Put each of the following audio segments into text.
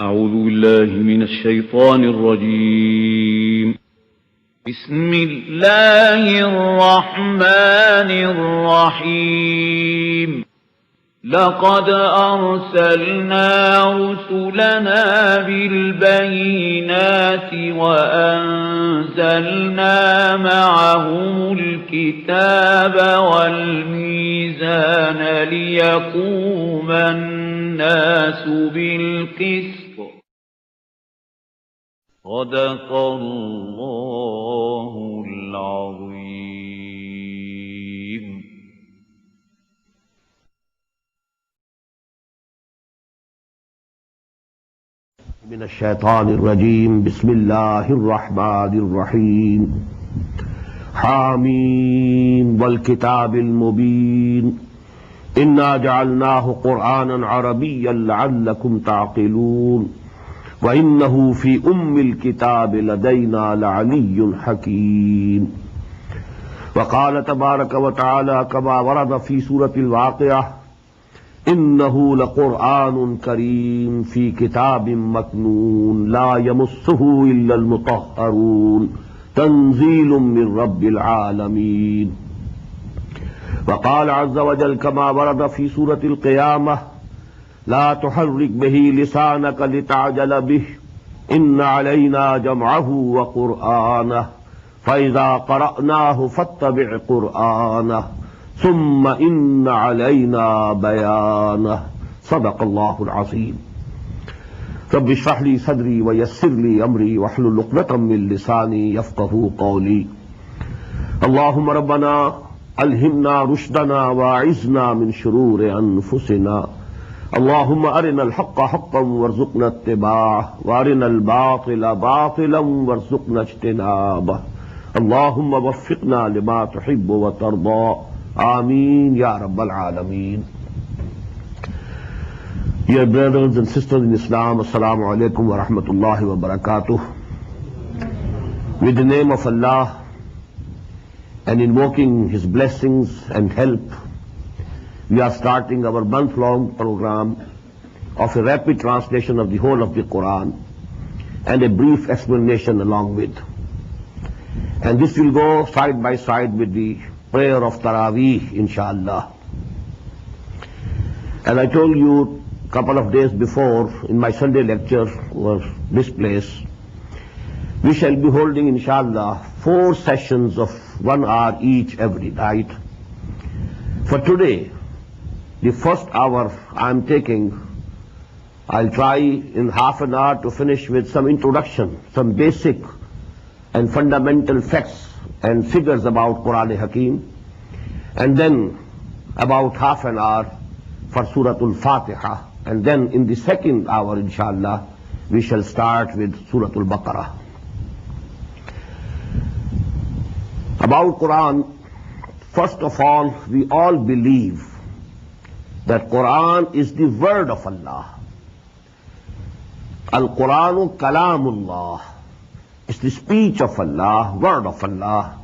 أعوذ بالله من الشيطان الرجيم. بسم الله الرحمن الرحيم. لقد أرسلنا رسلنا بالبينات وأنزلنا معهم الكتاب والميزان ليقوم الناس بالقسط. صدق الله العظيم. من الشيطان الرجيم. بسم الله الرحمن الرحيم. حاميم والكتاب المبين إنا جعلناه قرآنا عربيا لعلكم تعقلون وإنه في الكتاب لدينا لعلي حكيم. وقال تبارك وتعالى كما ورد في سورة الواقعة إنه لقرآن كريم في كتاب مكنون لا يمسه إلا المطهرون تنزيل من رب العالمين. وقال عز وجل كما ورد في سورة القيامة لا تحرك به لسانك لتعجل به إن علينا جمعه وقرآنه فإذا قرأناه فاتبع قرآنه ثم إن علينا بيانه. صدق الله العظيم. رب اشرح لي صدري ويسر لي أمري واحلل عقدة من لساني يفقهوا قولي. اللهم ربنا ألهمنا رشدنا واعذنا من شرور أنفسنا. اللهم أرنا الحق حقا وارزقنا اتباعه وأرنا الباطل باطلا وارزقنا اجتنابه. اللهم وفقنا لما تحب وترضى. Ameen Ya Rabbal Alameen. Dear brothers and sisters in Islam, Assalamu alaikum wa rahmatullahi wa barakatuh. With the name of Allah and invoking His blessings and help, we are starting our month-long program of a rapid translation of the whole of the Quran and a brief explanation along with. And this will go side by side with the prayer of Taraweeh, inshallah. As I told you a couple of days before in my Sunday lecture or this place, we shall be holding, inshallah, 4 sessions of 1 hour each every night. For today, the first hour I'm taking, I'll try in half an hour to finish with some introduction, some basic and fundamental facts and figures about Quran Hakim, and then about half an hour for Suratul Fatiha, and then in the second hour, inshallah, we shall start with Suratul Baqarah. About Quran, first of all, we all believe that Quran is the word of Allah. Al-Quranu Kalamullah. It's the speech of Allah, word of Allah,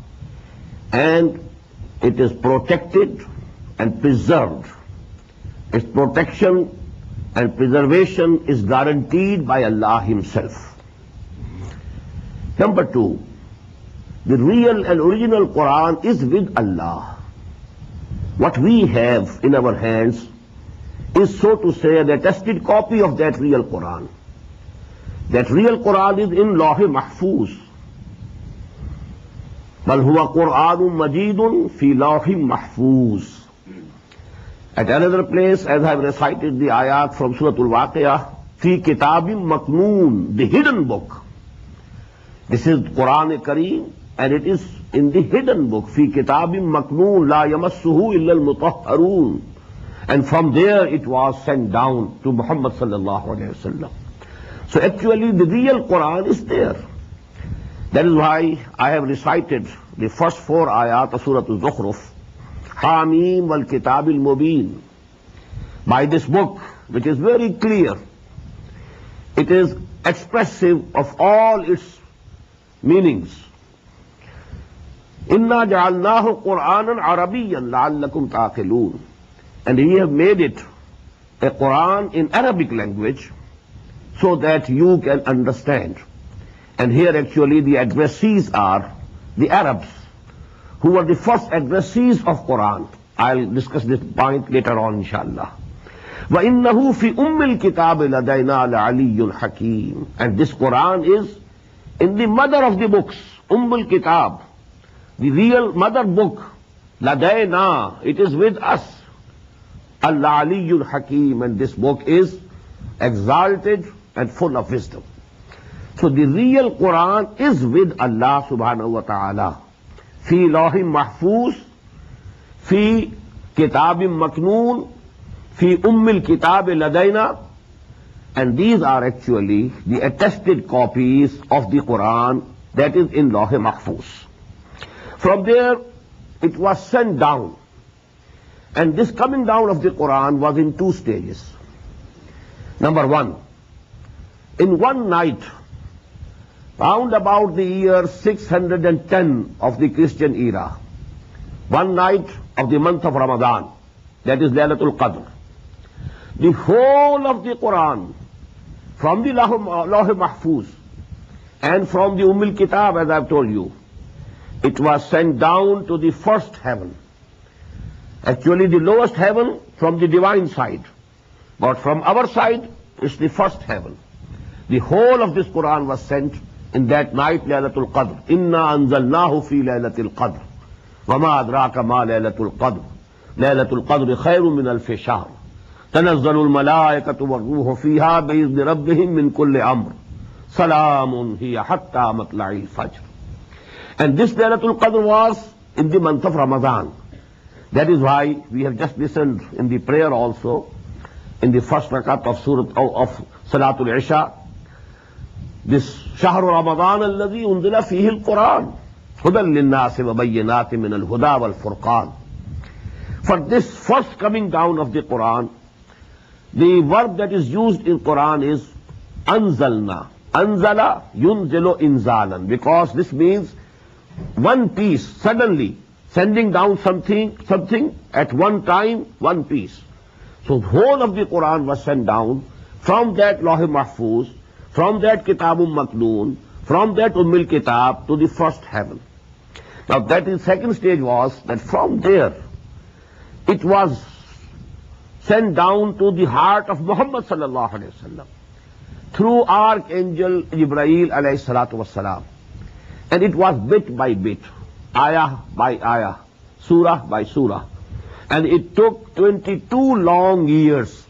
and it is protected and preserved. Its protection and preservation is guaranteed by Allah Himself. Number 2, the real and original Quran is with Allah. What we have in our hands is, so to say, an attested copy of that real Quran. That real Quran is in Lawh Mahfuz. Bal huwa Qur'anun Majidun fi Lawh Mahfuz. At another place, as I have recited the ayat from Suratul Waqi'ah, fi Kitabim Maknoon, the hidden book. This is Quran Kareem, and it is in the hidden book, fi Kitabim Maknoon la yamassuhu illa al-mutahharun. And from there it was sent down to Muhammad sallallahu alayhi wa sallam. So actually the real Quran is there. That is why I have recited the first 4 ayat of Surah Al-Zukhruf, Hamim wal Kitab al-Mubin. By this book, which is very clear, it is expressive of all its meanings. Inna ja'alnahu Qur'anan Arabiyyan la'allakum ta'qilun. And we have made it a Quran in Arabic language, so that you can understand. And here actually the addressees are the Arabs, who were the first addressees of Quran. I'll discuss this point later on, inshallah. وَإِنَّهُ فِي أُمِّ الْكِتَابِ لَدَيْنَا لَعَلِيٌّ حَكِيمٌ. And this Quran is in the mother of the books, al-Kitab, the real mother book, لَدَيْنَا, it is with us. Al-Aliyyul Hakim, and this book is exalted and full of wisdom. So the real Quran is with Allah subhanahu wa ta'ala. Fi lawhim mahfuz, fi kitabim maknoon, fi ummil kitab ladayna, and these are actually the attested copies of the Quran that is in lawh mahfuz. From there it was sent down, and this coming down of the Quran was in two stages. Number one, in one night, round about the year 610 of the Christian era, one night of the month of Ramadan, that is Laylatul Qadr, the whole of the Quran, from the Lawh Mahfuz and from the Ummul Kitab, as I've told you, it was sent down to the first heaven. Actually the lowest heaven from the divine side, but from our side it's the first heaven. The whole of this Quran was sent in that night, Laylatul Qadr. Inna anzalnahu fi Laylatul Qadr. Wama adraka ma Laylatul Qadr. Laylatul Qadr khayrun min alfi shahr. Tanazzalul malaikatu war ruhu fiha bi'izni rabbihim min kulli amr. Salamun hiya hatta matla'il fajr. And this Laylatul Qadr was in the month of Ramadan. That is why we have just listened in the prayer also, in the first rakat of Salatul Isha, this Shahru Ramadan alladhi unzila fihi al-Quran hudan lin-nasi wa bayyinatin min al-huda wal-furqan. For this first coming down of the Quran, the verb that is used in Quran is anzalna. Anzala yunzilu inzalan, because this means one piece, suddenly sending down something at one time, one piece. So the whole of the Quran was sent down from that Lawh Mahfuz, from that Kitabum Maknoon, from that Ummul Kitab to the first heaven. Now that is second stage was that from there it was sent down to the heart of Muhammad sallallahu alaihi wasallam through Archangel Jibreel alayhi salatu wassalam. And it was bit by bit, ayah by ayah, surah by surah. And it took 22 long years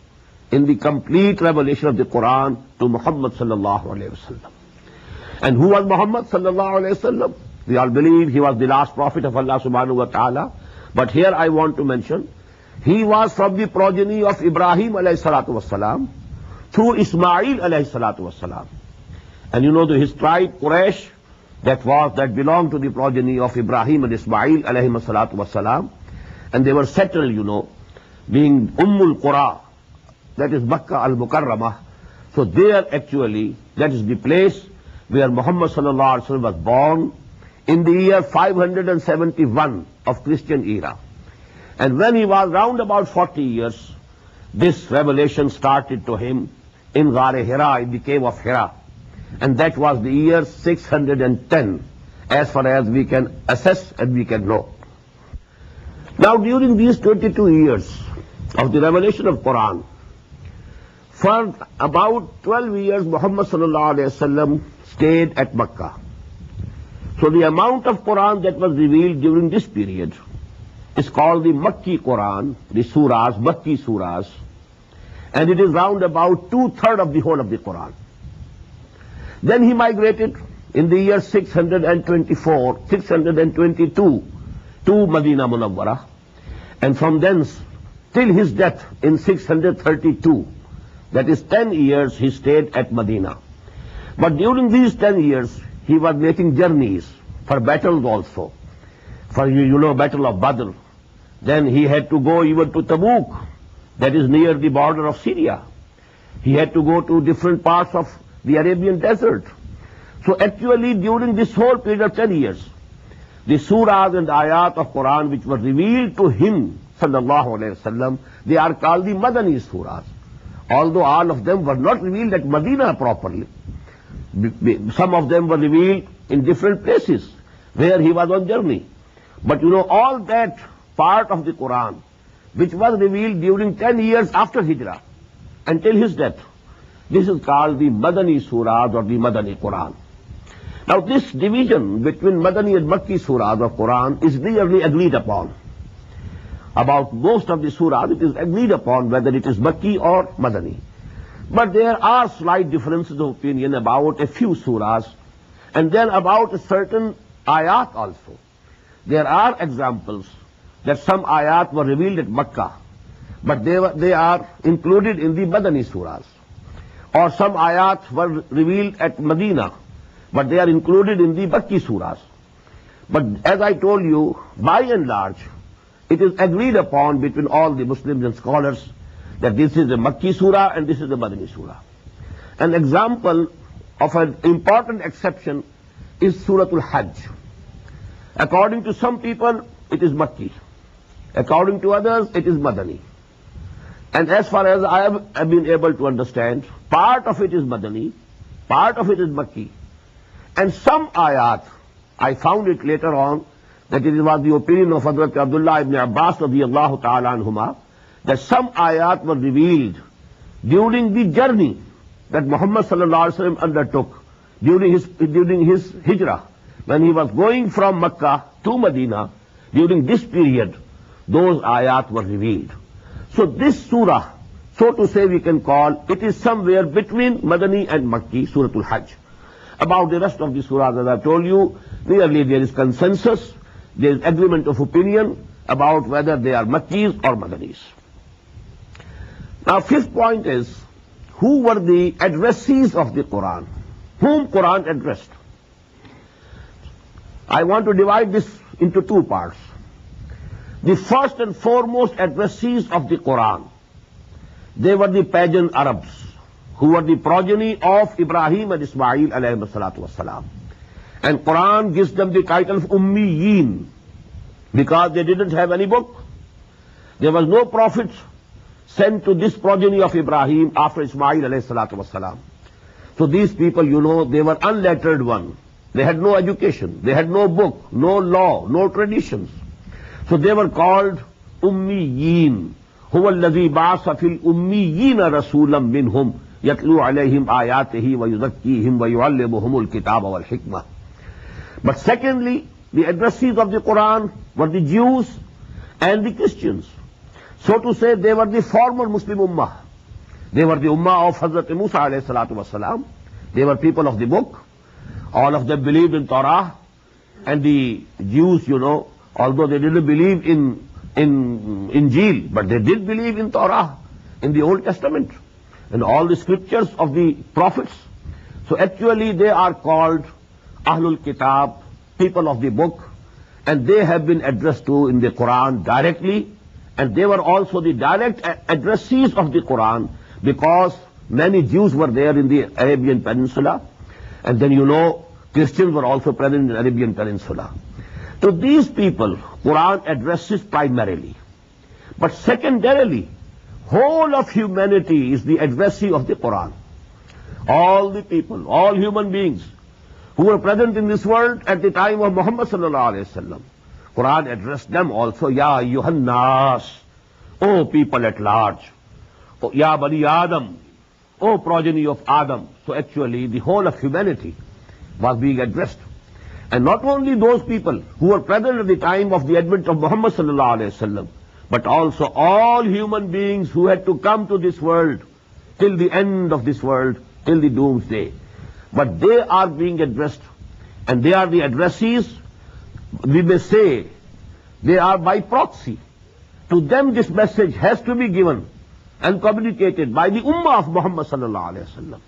in the complete revelation of the Quran to Muhammad sallallahu alayhi wasallam. And who was Muhammad sallallahu alayhi wasallam? We all believe he was the last prophet of Allah subhanahu wa ta'ala. But here I want to mention, he was from the progeny of Ibrahim alayhi salatu wassalam through Ismail alayhi salatu wassalam. And you know his tribe Quraysh, that belonged to the progeny of Ibrahim and Ismail alayhi salatu wassalam. And they were settled, being Ummul Qura, that is Makkah al-Mukarramah. So there actually, that is the place where Muhammad sallallahu alaihi wasallam was born in the year 571 of Christian era. And when he was round about 40 years, this revelation started to him in Ghar-e Hira, in the cave of Hira. And that was the year 610, as far as we can assess and we can know. Now during these 22 years of the revelation of Quran, for about 12 years Muhammad sallallahu alaihi wasallam stayed at Makkah. So the amount of Quran that was revealed during this period is called the Makki Quran, the surahs, Makki surahs, and it is round about 2/3 of the whole of the Quran. Then he migrated in the year 622 to Medina Munawwara, and from thence till his death in 632, that is 10 years he stayed at Medina. But during these 10 years he was making journeys for battles also. For Battle of Badr. Then he had to go even to Tabuk, that is near the border of Syria. He had to go to different parts of the Arabian desert. So actually during this whole period of 10 years, the surahs and ayat of Quran which were revealed to him sallallahu alaihi wasallam, they are called the Madani surahs. although all of them were not revealed at Medina properly. Some of them were revealed in different places where he was on journey. But all that part of the Quran which was revealed during 10 years after Hijrah until his death, this is called the Madani Surahs or the Madani Quran. Now this division between Madani and Makki Surahs of Quran is nearly agreed upon. About most of the surahs it is agreed upon whether it is Makki or Madani. But there are slight differences of opinion about a few surahs and then about a certain ayat also. There are examples that some ayat were revealed at Makkah, but they are included in the Madani surahs. Or some ayat were revealed at Medina, but they are included in the Makki surahs. But as I told you, by and large, it is agreed upon between all the Muslims and scholars that this is a Makki surah and this is a Madani surah. An example of an important exception is Suratul Hajj. According to some people, it is Makki. According to others, it is Madani. And as far as I have been able to understand, part of it is Madani, part of it is Makki. And some ayat, I found it later on, that it was the opinion of Hazrat Abdullah ibn Abbas radiyallahu ta'ala anhuma, that some ayat were revealed during the journey that Muhammad sallallahu alaihi wasallam undertook during his hijrah, when he was going from Makkah to Medina. During this period, those ayat were revealed. So this surah, so to say we can call, it is somewhere between Madani and Makki, Suratul Hajj. About the rest of the surahs, as I have told you, nearly there is consensus, there is agreement of opinion about whether they are Makkis or Madanis. Now, fifth point is, who were the addressees of the Quran? Whom Quran addressed? I want to divide this into two parts. The first and foremost addressees of the Quran, they were the pagan Arabs, who were the progeny of Ibrahim and Ismail alayhi salatu wassalam. And Quran gives them the title of Ummiyin, because they didn't have any book. There was no prophet sent to this progeny of Ibrahim after Ismail alayhi salatu wassalam. So these people, they were unlettered one. They had no education, they had no book, no law, no traditions. So they were called Ummiyin. Huwa alladhi ba'asa fil ummiyina rasulam minhum yatlu alayhim ayatihi wa yuzakkihim wa yuallimuhumul kitaba wal hikmah. But secondly, the addressees of the Quran were the Jews and the Christians. So to say, they were the former Muslim Ummah. They were the Ummah of Hazrat Musa alayhi salatu wasalam. They were people of the book. All of them believed in Torah. And the Jews, although they didn't believe in Injil, but they did believe in Torah, in the Old Testament, and all the scriptures of the prophets. So actually they are called Ahlul Kitab, people of the book, and they have been addressed to in the Quran directly, and they were also the direct addressees of the Quran, because many Jews were there in the Arabian Peninsula, and then Christians were also present in the Arabian Peninsula. To these people, Quran addresses primarily. But secondarily, whole of humanity is the addressee of the Quran. All the people, all human beings who were present in this world at the time of Muhammad sallallahu alaihi wasallam, Quran addressed them also, Ya ayyuhan nas, O people at large, Ya bani Adam, O progeny of Adam. So actually the whole of humanity was being addressed. And not only those people who were present at the time of the advent of Muhammad sallallahu alaihi wasallam, but also all human beings who had to come to this world till the end of this world, till the doomsday. But they are being addressed, and they are the addressees. We may say they are by proxy. To them this message has to be given and communicated by the Ummah of Muhammad sallallahu alaihi wasallam.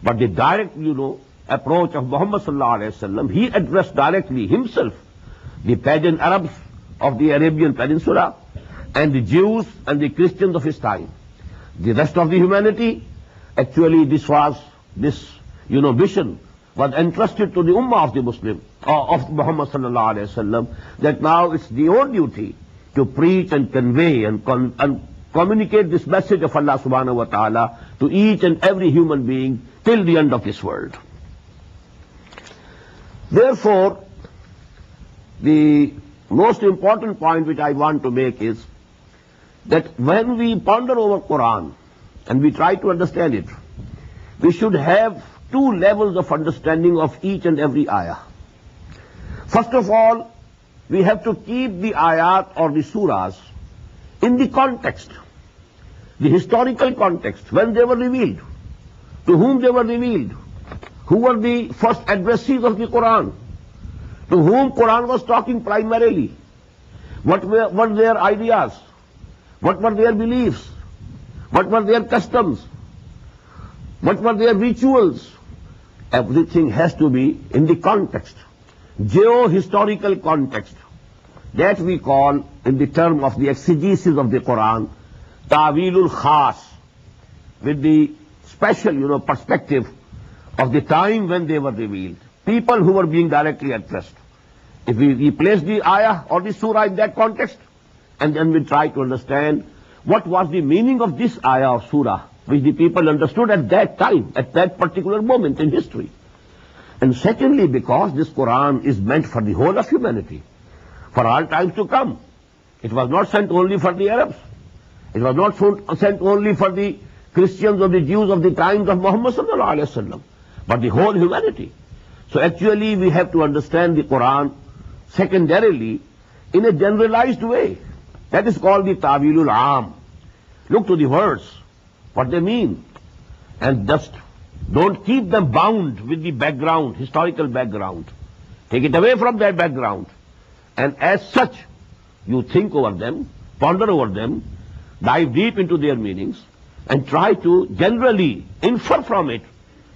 But the direct, approach of Muhammad sallallahu alaihi wasallam, he addressed directly himself the pagan Arabs of the Arabian Peninsula and the Jews and the Christians of his time. The rest of the humanity, actually this mission was entrusted to the Ummah of the Muslim, of Muhammad sallallahu alaihi wasallam, that now it's your duty to preach and convey and communicate this message of Allah subhanahu wa ta'ala to each and every human being till the end of this world. Therefore, the most important point which I want to make is that when we ponder over Quran and we try to understand it, we should have two levels of understanding of each and every ayah. First of all, we have to keep the ayat or the surahs in the context, the historical context, when they were revealed, to whom they were revealed, who were the first addressees of the Quran, to whom Quran was talking primarily, what were their ideas, what were their beliefs, what were their customs, what were their rituals. Everything has to be in the context, geo-historical context. That we call, in the term of the exegesis of the Quran, ta'wilul khas, with the special, perspective of the time when they were revealed, people who were being directly addressed. If we place the ayah or the surah in that context, and then we try to understand what was the meaning of this ayah or surah, which the people understood at that time, at that particular moment in history. And secondly, because this Quran is meant for the whole of humanity, for all times to come. It was not sent only for the Arabs. It was not sent only for the Christians or the Jews of the times of Muhammad sallallahu alaihi wasallam, but the whole humanity. So actually we have to understand the Quran secondarily in a generalized way. That is called the ta'wilul aam. Look to the words, what they mean, and just don't keep them bound with the background, historical background. Take it away from that background. And as such, you think over them, ponder over them, dive deep into their meanings, and try to generally infer from it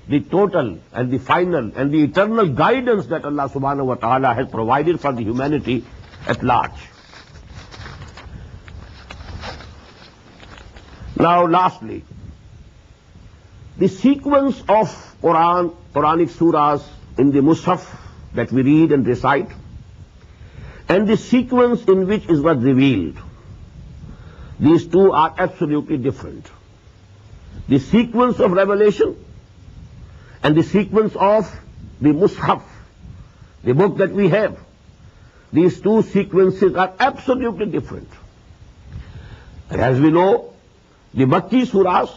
the total and the final and the eternal guidance that Allah subhanahu wa ta'ala has provided for the humanity at large. Now lastly, the sequence of Quranic surahs in the Mus'haf that we read and recite, and the sequence in which it was revealed, these two are absolutely different. The sequence of revelation and the sequence of the Mus'haf, the book that we have, these two sequences are absolutely different. As we know, the Makki surahs,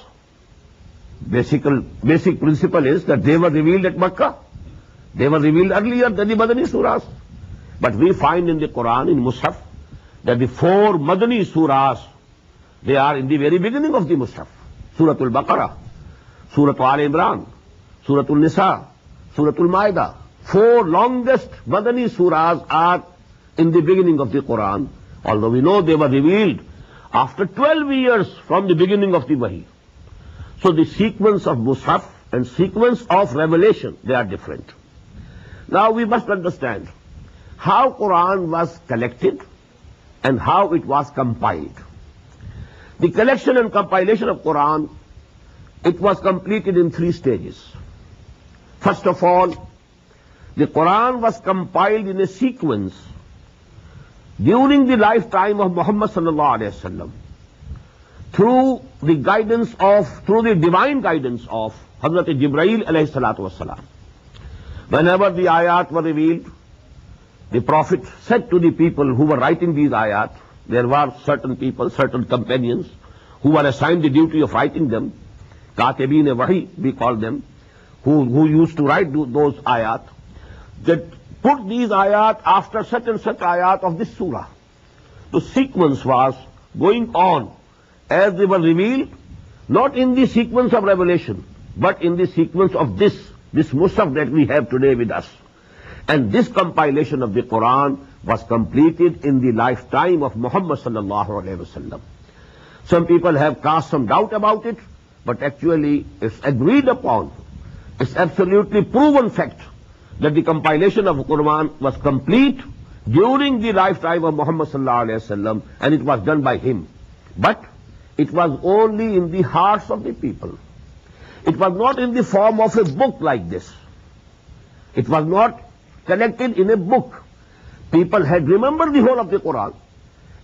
basic principle is that they were revealed at Makkah. They were revealed earlier than the Madani surahs. But we find in the Quran, in Mus'haf, that the four Madani surahs, they are in the very beginning of the Mus'haf. Suratul Baqarah, Suratul Al Imran, Suratul Nisa, Suratul Ma'idah. Four longest Madani surahs are in the beginning of the Quran, although we know they were revealed after 12 years from the beginning of the Wahi. So the sequence of Mus'haf and sequence of revelation, they are different. Now we must understand how Quran was collected and how it was compiled. The collection and compilation of Quran, it was completed in 3 stages. First of all, the Quran was compiled in a sequence during the lifetime of Muhammad sallallahu alaihi wasallam, through the divine guidance of Hazrat Jibreel alayhi salatu wasalam. Whenever the ayat were revealed, the Prophet said to the people who were writing these ayat, there were certain people, certain companions, who were assigned the duty of writing them, Katibin-e-Wahi, we call them, who used to write those ayat, that put these ayat after such and such ayat of this surah. The sequence was going on as they were revealed, not in the sequence of revelation, but in the sequence of this Mus'haf that we have today with us. And this compilation of the Quran was completed in the lifetime of Muhammad sallallahu alaihi wasallam. Some people have cast some doubt about it, but actually it's agreed upon. It's absolutely proven fact that the compilation of Quran was complete during the lifetime of Muhammad sallallahu alaihi wasallam, and it was done by him. But it was only in the hearts of the people. It was not in the form of a book like this. It was not collected in a book. People had remembered the whole of the Quran,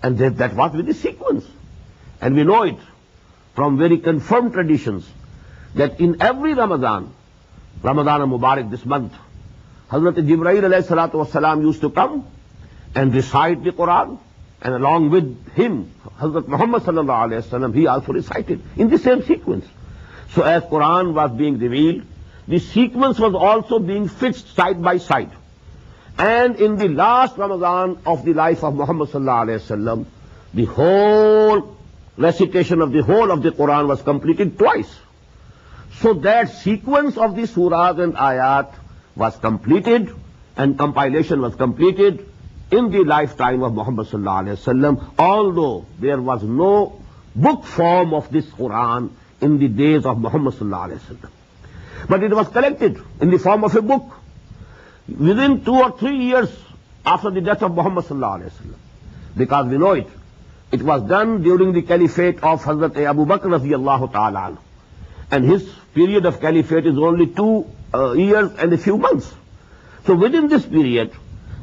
and that was with the sequence. And we know it from very confirmed traditions that in every Ramadan al-Mubarak, this month, Hazrat Jibreel alayhi salatu wasalam used to come and recite the Quran, and along with him, Hazrat Muhammad sallallahu alayhi wasallam, he also recited in the same sequence. So as Quran was being revealed, the sequence was also being fixed side by side. And in the last Ramadan of the life of Muhammad sallallahu alayhi wasallam, the whole recitation of the whole of the Quran was completed twice. So that sequence of the surahs and ayat was completed, and compilation was completed in the lifetime of Muhammad sallallahu alayhi wasallam, although there was no book form of this Quran in the days of Muhammad sallallahu alayhi wasallam. But it was collected in the form of a book within 2 or 3 years after the death of Muhammad sallallahu alayhi wasallam. Because we know it. It was done during the caliphate of Hazrat Abu Bakr radiyallahu ta'ala anhu. And his period of caliphate is only 2 years and a few months. So within this period,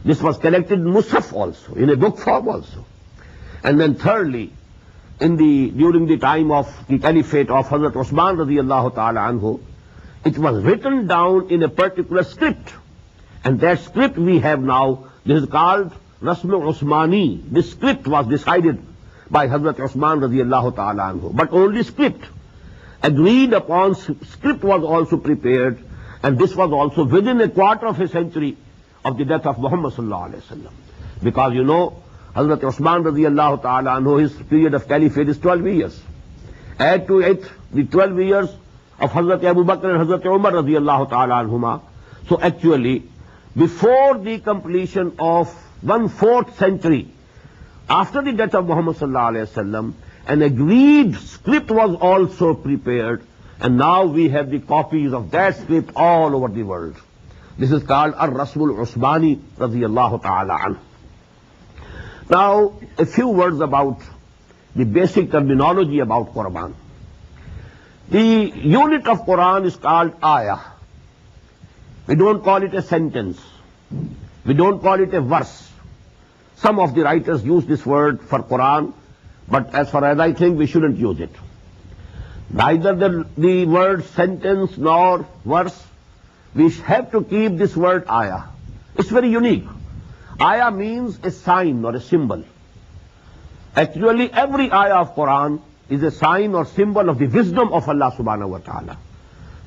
this was collected in Mus'haf also, in a book form also. And then thirdly, during the time of the caliphate of Hazrat Usman radiyallahu ta'ala anhu, it was written down in a particular script. And that script we have now, this is called Rasm Usmani. This script was decided by Hazrat Usman radiyallahu ta'ala anhu. But only script. Agreed upon script was also prepared, and this was also within a quarter of a century of the death of Muhammad sallallahu alayhi wasallam. Because you know, Hazrat Usman radiyallahu ta'ala anhu, his period of caliphate is 12 years. Add to it the 12 years of Hazrat Abu Bakr and Hazrat Umar radiyallahu ta'ala anhuma. So actually, before the completion of 1/4 century, after the death of Muhammad sallallahu alayhi wasallam, an agreed script was also prepared, and now we have the copies of that script all over the world. This is called Ar-Rasmul Usmani radiyallahu ta'ala anhu. Now, a few words about the basic terminology about Quran. The unit of Quran is called ayah. We don't call it a sentence. We don't call it a verse. Some of the writers use this word for Quran, but as far as I think, we shouldn't use it. Neither the word sentence nor verse. We have to keep this word ayah. It's very unique. Ayah means a sign or a symbol. Actually, every ayah of Quran is a sign or symbol of the wisdom of Allah subhanahu wa ta'ala.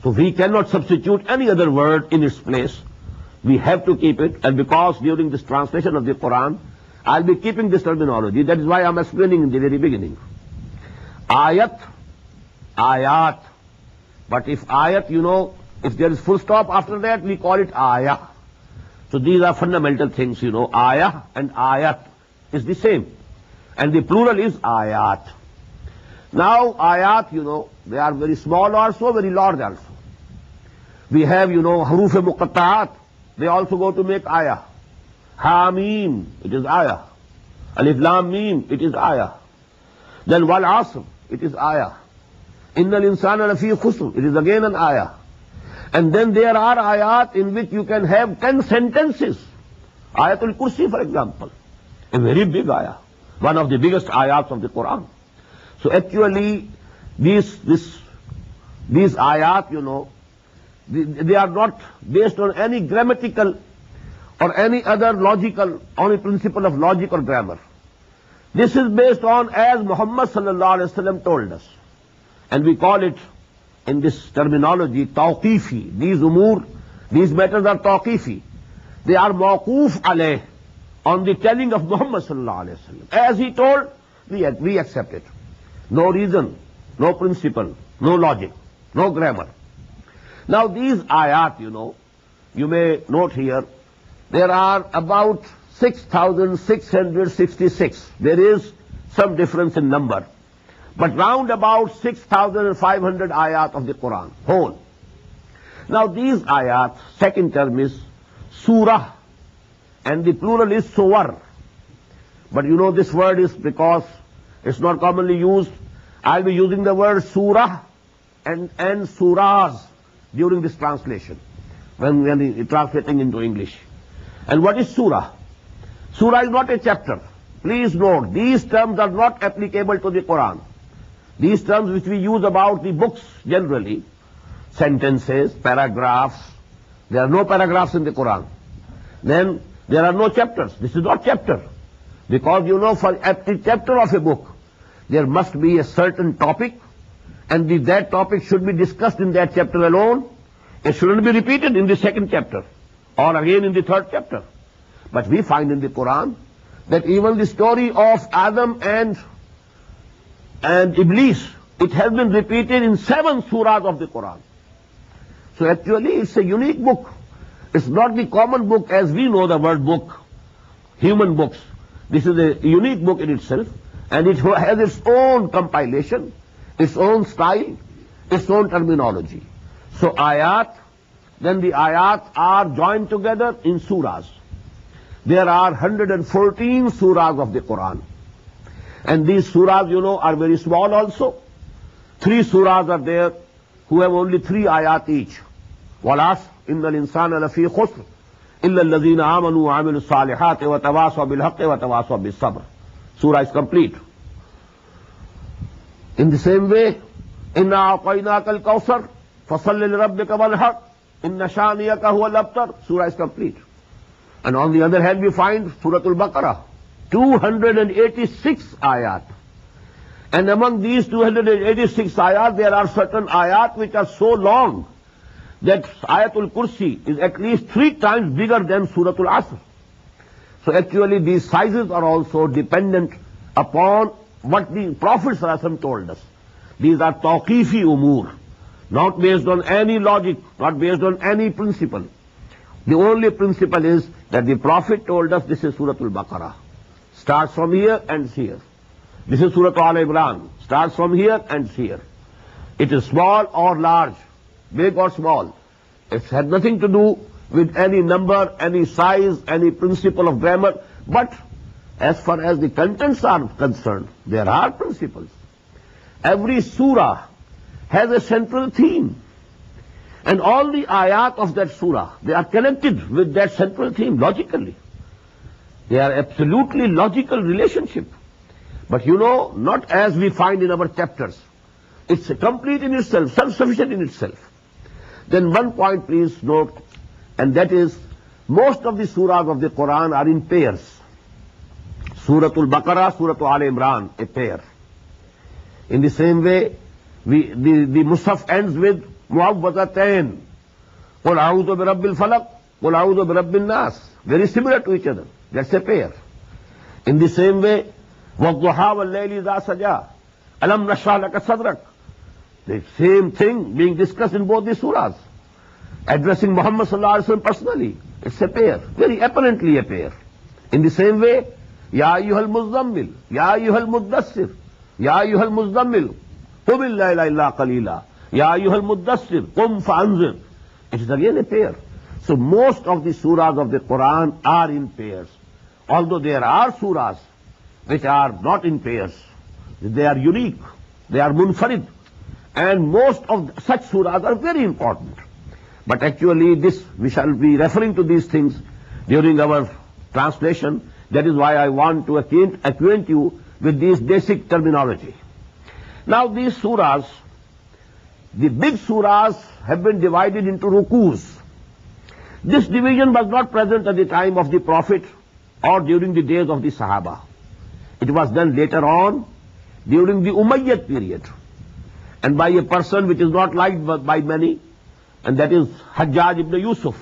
So we cannot substitute any other word in its place. We have to keep it, and because during this translation of the Quran, I'll be keeping this terminology. That is why I'm explaining in the very beginning. Ayat, ayat. But if ayat, you know, if there is full stop after that, we call it ayah. So these are fundamental things, you know. Ayah and ayat is the same. And the plural is ayat. Now, ayat, you know, they are very small also, very large also. We have, you know, haruf muqatta'at. They also go to make ayah. Hamim, it is ayah. Alif Lam Mim, it is ayah. Then Wal Asr, it is ayah. Innal insana lafi khusr, it is again an ayah. And then there are ayat in which you can have 10 sentences. Ayatul Kursi, for example, a very big ayah, one of the biggest ayats of the Quran. So actually, these ayat, you know, they are not based on any grammatical or any other logical, on a principle of logic or grammar. This is based on as Muhammad sallallahu alaihi wasallam told us. And we call it, in this terminology, tawqifi. These matters are tawqifi. They are mawquf alayh, on the telling of Muhammad sallallahu alaihi wasallam. As he told, we accept it. No reason, no principle, no logic, no grammar. Now these ayat, you know, you may note here, there are about 6,666. There is some difference in number. But round about 6,500 ayat of the Quran, whole. Now these ayat, second term is surah, and the plural is suwar. But you know this word is, because it's not commonly used, I'll be using the word surah and surahs during this translation, when translating into English. And what is surah? Surah is not a chapter. Please note, these terms are not applicable to the Quran. These terms which we use about the books generally, sentences, paragraphs, there are no paragraphs in the Quran. Then there are no chapters. This is not chapter. Because you know, for every chapter of a book, there must be a certain topic, and that topic should be discussed in that chapter alone. It shouldn't be repeated in the second chapter, or again in the third chapter. But we find in the Quran that even the story of Adam and Iblis, it has been repeated in 7 surahs of the Quran. So actually it's a unique book. It's not the common book as we know the word book, human books. This is a unique book in itself, and it has its own compilation, its own style, its own terminology. So ayat, then the ayat are joined together in surahs. There are 114 surahs of the Quran. And these surahs, you know, are very small also. 3 surahs are there who have only 3 ayat each. وَالْعَصْرِ إِنَّ الْإِنسَانَ لَفِي خُسْرٍ إِلَّا الَّذِينَ آمَنُوا وَعَمِلُوا الصَّالِحَاتِ وَتَوَاصَوْا بِالْحَقِّ وَتَوَاصَوْا بِالصَّبْرِ. Surah is complete. In the same way, إِنَّا أَعْطَيْنَاكَ الْكَوْثَرَ فَصَلِّ لِرَبِّكَ وَانْحَرْ إِنَّ شَانِئَكَ هُوَ الْأَبْتَرُ. Surah is complete. And on the other hand, we find Surah Al-Baqarah, 286 ayat. And among these 286 ayat, there are certain ayat which are so long that Ayatul Kursi is at least 3 times bigger than Surah Al-Asr. So actually these sizes are also dependent upon what the Prophet ﷺ told us. These are tawqifi umur, not based on any logic, not based on any principle. The only principle is that the Prophet told us this is Surah Al-Baqarah. Starts from here and here. This is Surah Al-Imran. Starts from here and here. It is small or large, big or small. It has nothing to do with any number, any size, any principle of grammar. But as far as the contents are concerned, there are principles. Every surah has a central theme. And all the ayat of that surah, they are connected with that central theme logically. They are absolutely logical relationship. But you know, not as we find in our chapters. It's complete in itself, self-sufficient in itself. Then one point please note, and that is, most of the surahs of the Quran are in pairs. Surah Al-Baqarah, Surah Al-Imran, a pair. In the same way, the Mus'haf ends with Mu'awwazatayn. Qul a'udhu bi rabbil falaq, Qul a'udhu bi rabbin nas. Very similar to each other. That's a pair. In the same way, وَالضُّحَى وَاللَّيْلِ إِذَا سَجَى أَلَمْ نَشْرَحْ لَكَ صَدْرَكَ. The same thing being discussed in both the surahs. Addressing Muhammad sallallahu alaihi wasallam personally. It's a pair. Very apparently a pair. In the same way, Ya ayyuhal muzammil, Ya ayyuhal muddassir, Ya ayyuhal muzammil, qum al-layla illa qalila, Ya ayyuhal muddassir, qum fa'anzir. It is again a pair. So most of the surahs of the Quran are in pairs. Although there are surahs which are not in pairs. They are unique. They are munfarid. And most of such surahs are very important. But actually we shall be referring to these things during our translation. That is why I want to acquaint you with this basic terminology. Now these surahs, the big surahs have been divided into rukus. This division was not present at the time of the Prophet or during the days of the Sahaba. It was done later on during the Umayyad period, and by a person which is not liked by many, and that is Hajjaj ibn Yusuf.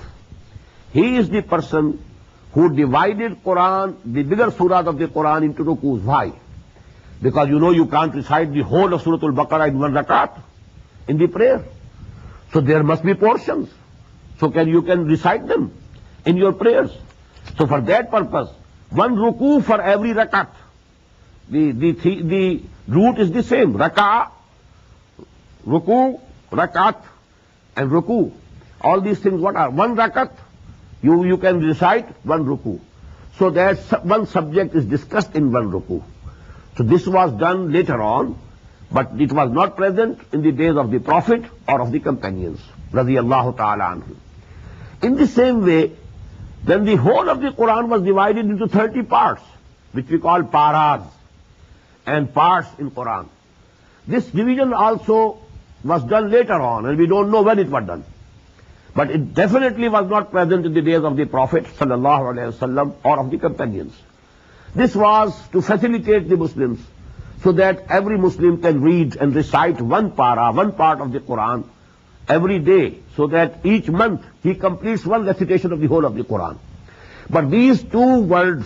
He is the person who divided Quran, the bigger surahs of the Quran, into rukus. Why? Because you know you can't recite the whole of Surah Al-Baqarah in one rakat in the prayer. So there must be portions. So you can recite them in your prayers. So for that purpose, one ruku for every rakat. The root is the same. Raka'ah, ruku, rakat, and ruku. All these things what are? One rakat, you can recite one ruku. So that one subject is discussed in one ruku. So this was done later on, but it was not present in the days of the Prophet or of the companions. Radiyallahu ta'ala anhu. In the same way, then the whole of the Quran was divided into 30 parts, which we call paras, and parts in Quran. This division also was done later on, and we don't know when it was done. But it definitely was not present in the days of the Prophet sallallahu alaihi wasallam or of the companions. This was to facilitate the Muslims so that every Muslim can read and recite one para, one part of the Quran every day, so that each month he completes one recitation of the whole of the Quran. But these two words,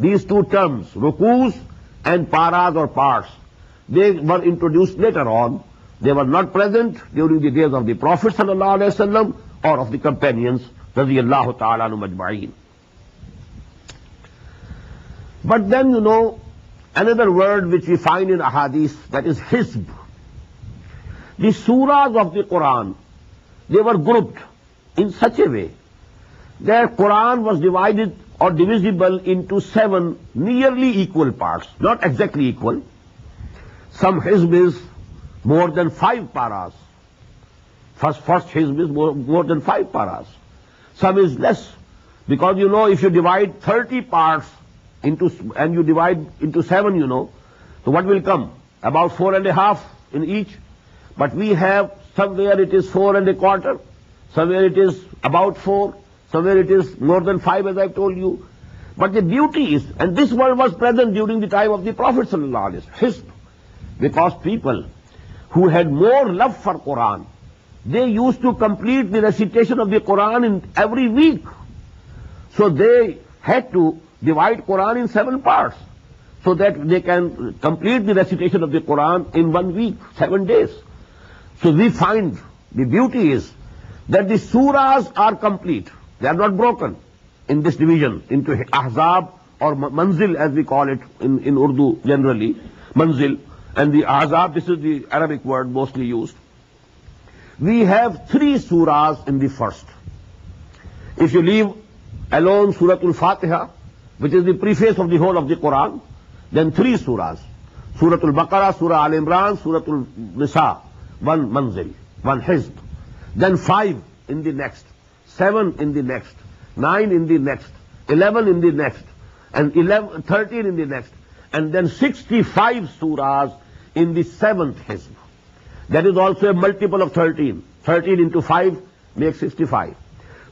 these two terms, rukus and paras or parts, they were introduced later on. They were not present during the days of the Prophet sallallahu alaihi wasallam or of the companions radiyallahu ta'ala anhum ajma'in. But then, you know, another word which we find in ahadith, that is hizb. The surahs of the Quran, they were grouped in such a way that Quran was divided or divisible into 7 nearly equal parts, not exactly equal. Some hizb is more than 5 paras. First hizb is more than 5 paras. Some is less, because you know, if you divide 30 parts and you divide into 7, you know, so what will come? About 4.5 in each. But we have somewhere it is 4.25, somewhere it is about 4, somewhere it is more than 5, as I've told you. But the beauty is, and this word was present during the time of the Prophet sallallahu alaihi wasallam, hizb, because people who had more love for Quran, they used to complete the recitation of the Quran in every week. So they had to divide Quran in 7 parts so that they can complete the recitation of the Quran in 1 week, 7 days. So we find the beauty is that the surahs are complete. They are not broken in this division into ahzab or manzil, as we call it in Urdu generally, manzil. And the ahzab, this is the Arabic word mostly used. We have 3 surahs in the first. If you leave alone Suratul Fatiha, which is the preface of the whole of the Quran, then 3 surahs. Suratul Baqarah, Surah Al Imran, Suratul Nisa, 1 manzil, 1 hizb. Then 5 in the next, 7 in the next, 9 in the next, 11 in the next, and 13 in the next, and then 65 surahs in the 7th hizb. That is also a multiple of 13. 13 into 5 makes 65.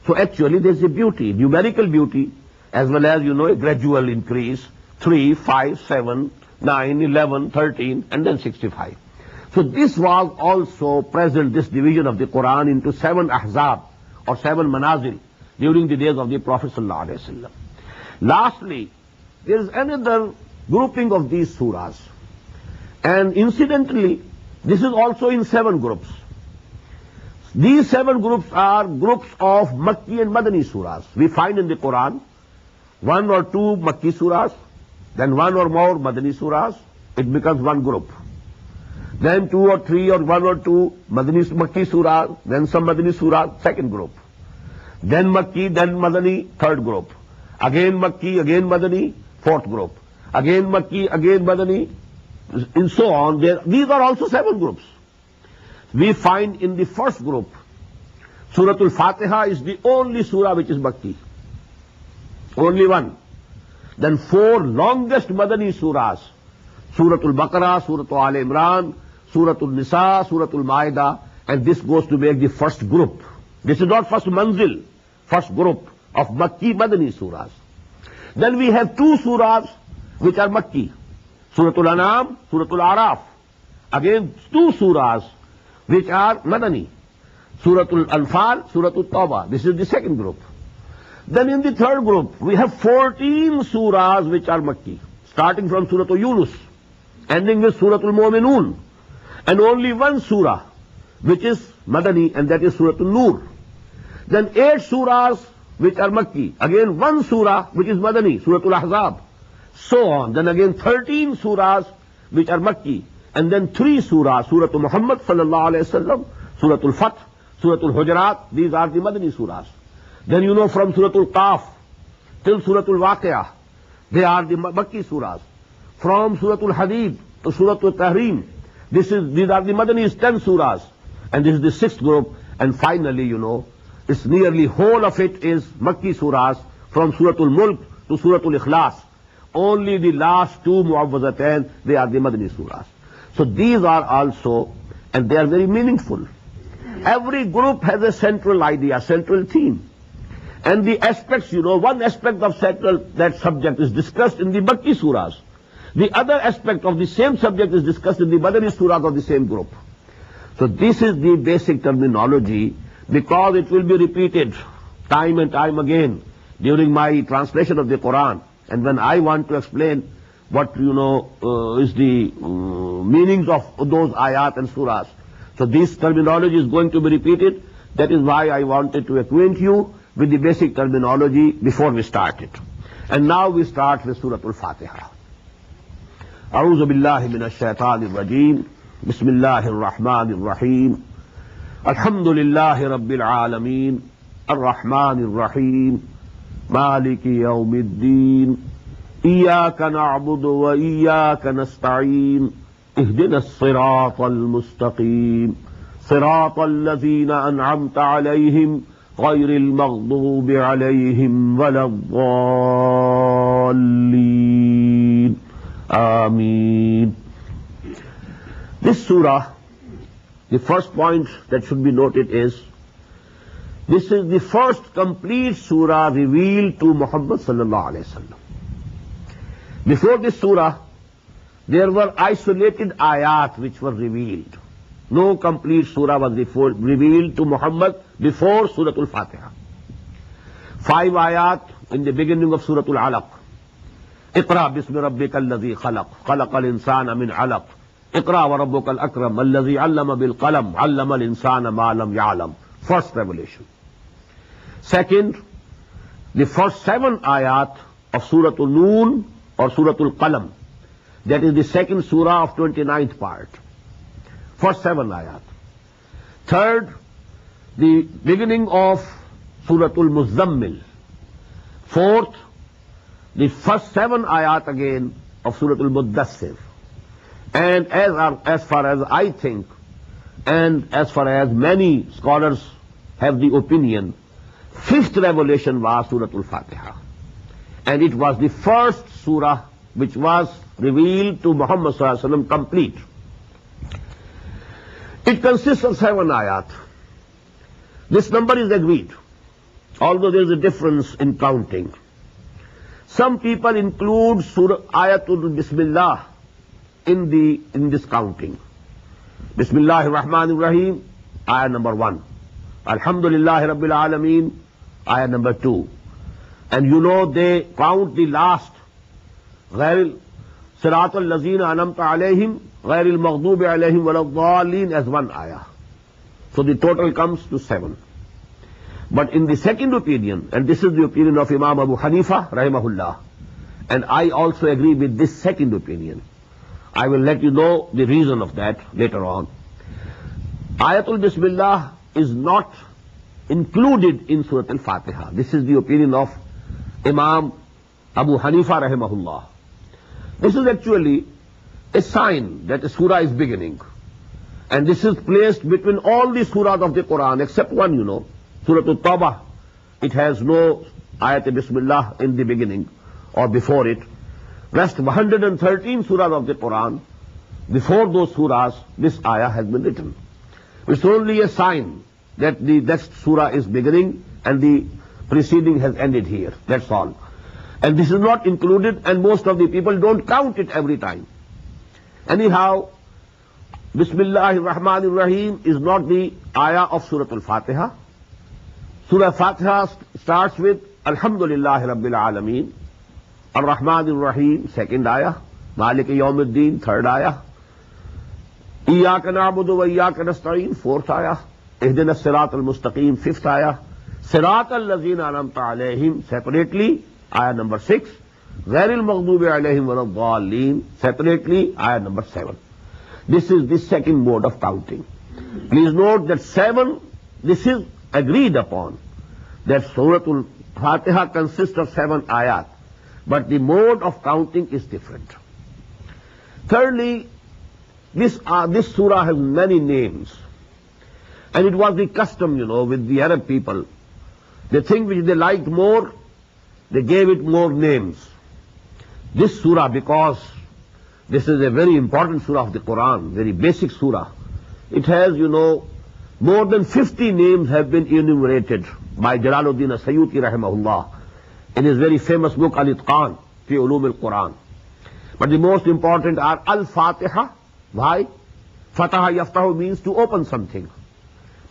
So actually there is a beauty, numerical beauty, as well as, you know, a gradual increase, 3, 5, 7, 9, 11, 13, and then 65. So this was also present, this division of the Quran into 7 ahzab or 7 manazil during the days of the Prophet sallallahu alaihi wasallam. Lastly, there is another grouping of these surahs. And incidentally, this is also in 7 groups. These 7 groups are groups of Makki and Madani surahs. We find in the Quran 1 or 2 Makki surahs, then 1 or more Madani surahs. It becomes 1 group. Then 2 or 3 or 1 or 2 Makki surahs, then some Madani surahs, 2nd group. Then Makki, then Madani, 3rd group. Again Makki, again Madani, 4th group. Again Makki, again Madani, and so on. These are also 7 groups. We find in the first group, Suratul Fatiha is the only surah which is Makki. Only 1. Then 4 longest Madani surahs, Suratul Baqarah, Suratul Al Imran, Suratul Nisa, Suratul Ma'idah, and this goes to make the first group. This is not first manzil, first group of Makki Madani surahs. Then we have 2 surahs which are Makki, Suratul An'am, Suratul Araf. Again 2 surahs which are Madani, Suratul Anfal, Suratul Tawbah. This is the 2nd group. Then in the 3rd group, we have 14 surahs which are Makki, starting from Suratul Yunus, ending with Suratul Mu'minun, and only 1 surah which is Madani, and that is Suratul Nur. Then 8 surahs which are Makki, again 1 surah which is Madani, Suratul Ahzab, so on. Then again 13 surahs which are Makki, and then 3 surahs, Suratul Muhammad sallallahu alayhi wasallam, Suratul Fath, Suratul Hujurat, these are the Madani surahs. Then you know from Suratul Qaf till Suratul Waqi'ah, they are the Makki surahs. From Suratul Hadid to Suratul Tahrim, these are the Madani's 10 surahs, and this is the 6th group. And finally, you know, it's nearly whole of it is Makki surahs from Suratul Mulk to Suratul Ikhlas. Only the last 2 Mu'awwazatayn, they are the Madani surahs. So these are also, and they are very meaningful. Every group has a central idea, central theme. And the aspects, one aspect of that subject is discussed in the Makki surahs. The other aspect of the same subject is discussed in the Madani surahs of the same group. So this is the basic terminology, because it will be repeated time and time again during my translation of the Quran. And when I want to explain what, is the meanings of those ayat and surahs. So this terminology is going to be repeated. That is why I wanted to acquaint you with the basic terminology before we start it. And now we start with Surah Al-Fatiha. A'udhu billahi minash shaitanir rajim. Bismillahir rahmanir rahim. Alhamdulillahi rabbil alameen. Ar-Rahmanir Rahim. Maliki yawmiddin. Iyaka na'budu wa iyaka nasta'een. اهدنا الصراط المستقيم صراط الذين أنعمت عليهم غير المغضوب عليهم ولا الضالين آمين. This surah, the first point that should be noted is, this is the first complete surah revealed to Muhammad sallallahu alayhi wa sallam. Before this surah, there were isolated ayat which were revealed. No complete surah was revealed to Muhammad before Surah Al-Fatiha. 5 ayat in the beginning of Surah Al-Alaq. Iqra bismi rabbika alladhi khalaq, khalaqal insana min alaq. Iqra wa rabbuka al-akram, alladhi allama bil qalam, allama al-insana ma lam ya'lam. First revelation. Second, the first 7 ayat of Surah Al-Noon or Surah Al-Qalam. That is the second surah of 29th part. First 7 ayat. Third, the beginning of Surah Al-Muzammil. Fourth, the first 7 ayat again of Surah Al-Muddassir. And as far as I think, and as far as many scholars have the opinion, 5th revelation was Surah Al-Fatiha. And it was the first surah which was revealed to Muhammad sallallahu alaihi wasallam complete. It consists of 7 ayat. This number is agreed, although there is a difference in counting. Some people include Surah Ayatul Bismillah in this counting. Bismillahir Rahmanir Rahim, ayah number 1. Alhamdulillahi Rabbil Alameen, ayah number 2. And they count the last غير صراط الذين أنعمت عليهم غير المغضوب عليهم ولا الضالين as 1 ayah. So the total comes to 7. But in the second opinion, and this is the opinion of Imam Abu Hanifa rahimahullah, and I also agree with this second opinion. I will let you know the reason of that later on. Ayatul Bismillah is not included in Surah Al-Fatiha. This is the opinion of Imam Abu Hanifa rahimahullah. This is actually a sign that a surah is beginning. And this is placed between all the surahs of the Quran, except one, Surah Al-Tawbah. It has no ayat Bismillah in the beginning or before it. Rest 113 surahs of the Quran, before those surahs, this ayah has been written. It's only a sign that the next surah is beginning and the preceding has ended here. That's all. And this is not included, and most of the people don't count it every time. Anyhow, Bismillahir Rahmanir Rahim is not the ayah of Surah Al-Fatiha. Surah Al-Fatiha starts with Alhamdulillahi Rabbil Alameen. Ar-Rahmanir Rahim, second ayah. Maliki Yawmiddin, third ayah. Iyaka na'budu wa iyaka nasta'een, fourth ayah. Ihdina as-sirat al-mustaqim, fifth ayah. Sirat al-lazina anamta alayhim, separately, ayah number 6. Ghairil maghdubi alayhim wa ad-dallin, separately, ayah number 7. This is the second mode of counting. Please note that 7, this is agreed upon, that Surah Al-Fatiha consists of 7 ayat, but the mode of counting is different. Thirdly, this surah has many names. And it was the custom, with the Arab people. The thing which they liked more, they gave it more names. This surah, because This is a very important surah of the Quran, very basic surah. It has, more than 50 names have been enumerated by Jalaluddin As-Suyuti rahimahullah in his very famous book Al-Itqan fi Ulum al-Quran. But the most important are Al-Fatiha. Why? Fataha Yaftahu means to open something.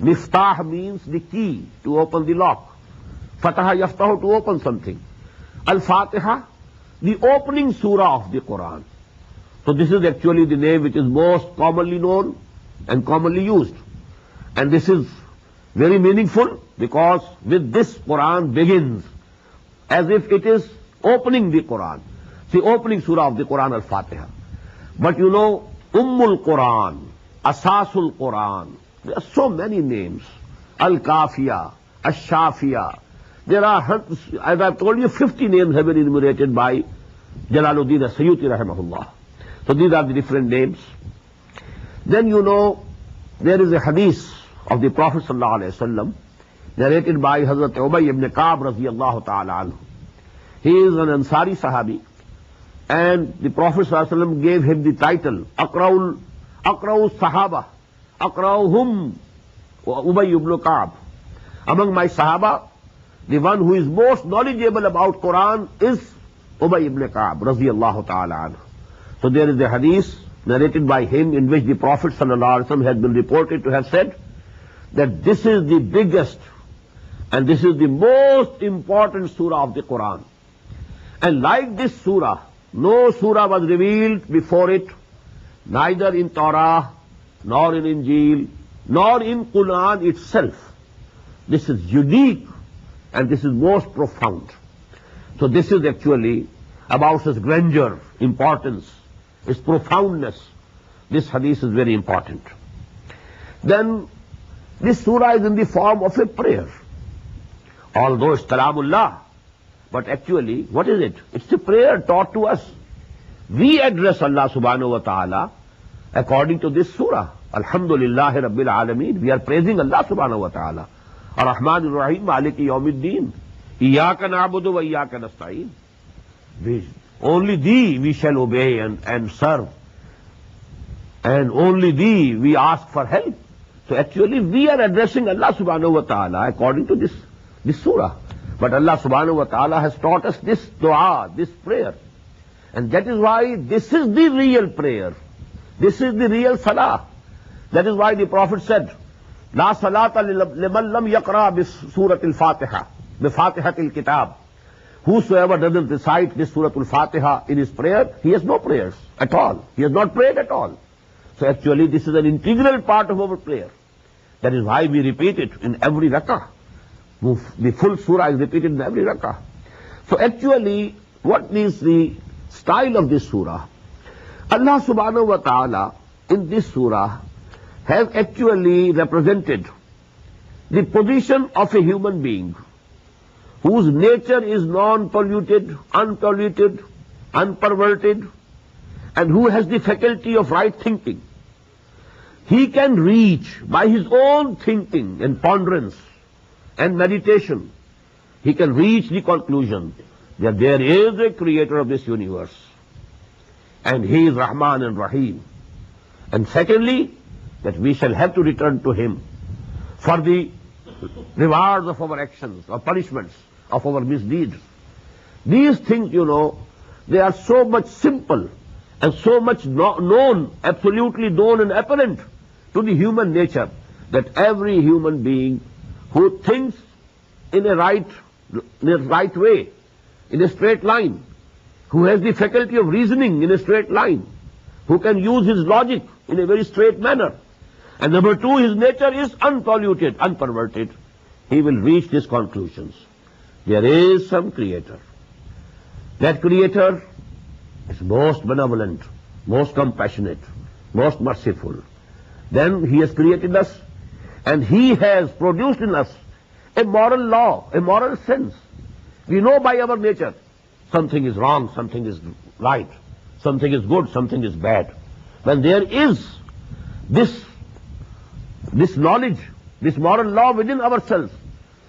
Miftah means the key, to open the lock. Fataha Yaftahu, to open something. Al-Fatiha, the opening surah of the Quran. So this is actually the name which is most commonly known and commonly used. And this is very meaningful because with this Quran begins as if it is opening the Quran. The opening surah of the Quran, Al-Fatiha. But Ummul Quran, Asasul Quran, there are so many names. Al-Kafiya, Ash-Shafiya. There are, as I've told you, 50 names have been enumerated by Jalaluddin As-Suyuti rahimahullah. So these are the different names. Then there is a hadith of the Prophet sallallahu alaihi wasallam narrated by Hazrat Ubay ibn Ka'b radiyallahu ta'ala anhu. He is an Ansari Sahabi, and the Prophet sallallahu alaihi wasallam gave him the title Aqra'u Sahaba, Aqra'uhum Ubay ibn Ka'b. Among my Sahaba, the one who is most knowledgeable about Quran is Ubay ibn Ka'b radiyallahu ta'ala anhu. So there is a hadith narrated by him in which the Prophet sallallahu alaihi wasallam has been reported to have said that this is the biggest and this is the most important surah of the Quran. And like this surah, no surah was revealed before it, neither in Torah, nor in Injil, nor in Quran itself. This is unique and this is most profound. So this is actually about its grandeur, importance, its profoundness. This hadith is very important. Then this surah is in the form of a prayer. Although it's Kalamullah, but actually, what is it? It's a prayer taught to us. We address Allah subhanahu wa ta'ala according to this surah. Alhamdulillahi Rabbil Alameen. We are praising Allah subhanahu wa ta'ala. Ar-Rahman Ar-Rahim, Maliki Yawmiddin. Iyaka na'budu wa iyaka nasta'in. Only Thee we shall obey and serve. And only Thee we ask for help. So actually we are addressing Allah subhanahu wa ta'ala according to this surah. But Allah subhanahu wa ta'ala has taught us this dua, this prayer. And that is why this is the real prayer. This is the real salah. That is why the Prophet said, La salata liman lam yaqra bis surat al-Fatiha, bi Fatihatil Kitab. Whosoever doesn't recite this Surah Al-Fatiha in his prayer, he has no prayers at all. He has not prayed at all. So actually this is an integral part of our prayer. That is why we repeat it in every rak'ah. The full surah is repeated in every rak'ah. So actually, what is the style of this surah? Allah subhanahu wa ta'ala in this surah has actually represented the position of a human being whose nature is non-polluted, unpolluted, unperverted, and who has the faculty of right thinking. He can reach by his own thinking and ponderance and meditation, he can reach the conclusion that there is a creator of this universe, and he is Rahman and Rahim. And secondly, that we shall have to return to him for the rewards of our actions or punishments of our misdeeds. These things, they are so much simple and so much known, absolutely known and apparent to the human nature, that every human being who thinks in a right way, in a straight line, who has the faculty of reasoning in a straight line, who can use his logic in a very straight manner, and number two, his nature is unpolluted, unperverted, he will reach these conclusions. There is some creator. That creator is most benevolent, most compassionate, most merciful. Then he has created us, and he has produced in us a moral law, a moral sense. We know by our nature something is wrong, something is right, something is good, something is bad. When there is this knowledge, this moral law within ourselves,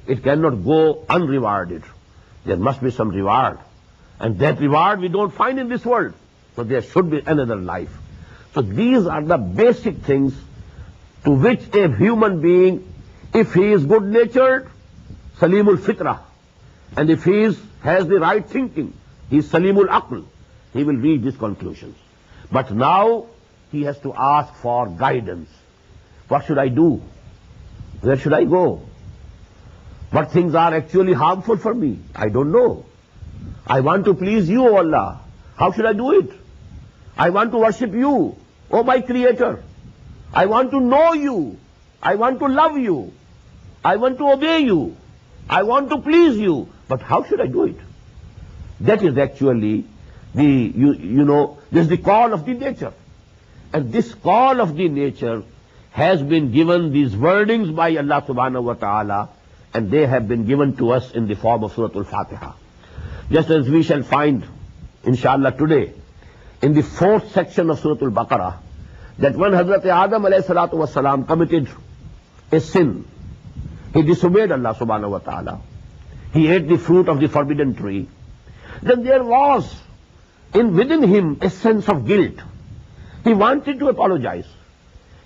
it cannot go unrewarded. There must be some reward. And that reward we don't find in this world. So there should be another life. So these are the basic things to which a human being, if he is good-natured, Salimul Fitrah, and if he has the right thinking, he is Salimul Aql, he will reach these conclusions. But now he has to ask for guidance. What should I do? Where should I go? What things are actually harmful for me? I don't know. I want to please you, O Allah. How should I do it? I want to worship you, O my Creator. I want to know you. I want to love you. I want to obey you. I want to please you. But how should I do it? That is actually this is the call of the nature. And this call of the nature has been given these wordings by Allah subhanahu wa ta'ala, and they have been given to us in the form of Surah Al-Fatiha. Just as we shall find, inshallah, today, in the 4th section of Surah Al-Baqarah, that when Hazrat Adam alayhi salatu wasalam committed a sin, he disobeyed Allah subhanahu wa ta'ala, he ate the fruit of the forbidden tree, then there was within him a sense of guilt. He wanted to apologize.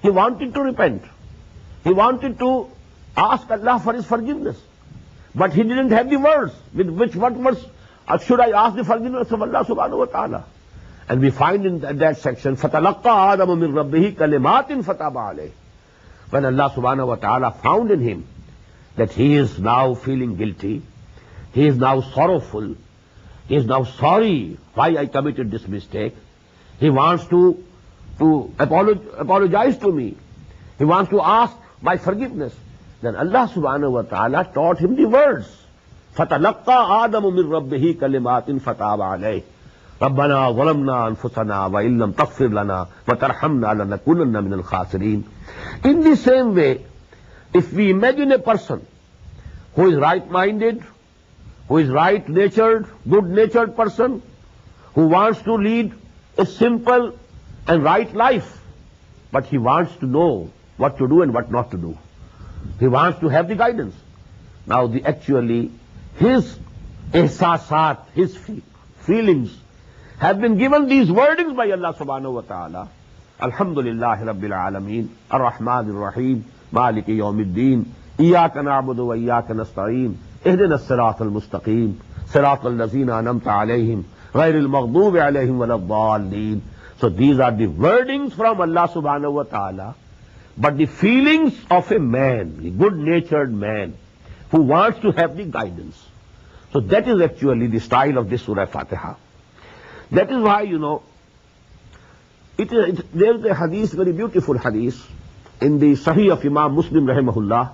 He wanted to repent. He wanted to ask Allah for his forgiveness. But he didn't have the words. What words should I ask the forgiveness of Allah subhanahu wa ta'ala? And we find in that section, فَتَلَقَّى آدَمُ مِنْ رَبِّهِ كَلِمَاتٍ فَتَابَ عَلَيْهِ. When Allah subhanahu wa ta'ala found in him that he is now feeling guilty, he is now sorrowful, he is now sorry why I committed this mistake, he wants to apologize to me, he wants to ask my forgiveness, then Allah subhanahu wa ta'ala taught him the words. فَتَلَقَّى آدَمُ مِنْ رَبِّهِ كَلِمَاتٍ فَتَابَ عَلَيْهِ رَبَّنَا ظَلَمْنَا أَنفُسَنَا وَإِن لَّمْ تَغْفِرْ لَنَا وَتَرْحَمْنَا لَنَكُونَنَّ مِنَ الْخَاسِرِينَ. In the same way, if we imagine a person who is right-minded, who is right-natured, good-natured person, who wants to lead a simple and right life, but he wants to know what to do and what not to do. He wants to have the guidance. Now actually his ihsasat, his feelings have been given these wordings by Allah subhanahu wa ta'ala. Alhamdulillahi Rabbil Alameen, Ar-Rahman Ar-Rahim, Maliki Yawmiddin, Iyaka na'budu wa Iyaka nasta'een, Ihdina as-Sirat al-Mustaqim, Sirat al-Lazina anamta alayhim, Ghayr al-Maghdubi alayhim wa lad-dallin. So these are the wordings from Allah subhanahu wa ta'ala, but the feelings of a man, a good-natured man, who wants to have the guidance. So that is actually the style of this Surah Fatiha. That is why, there is a hadith, very beautiful hadith, in the Sahih of Imam Muslim rahimahullah,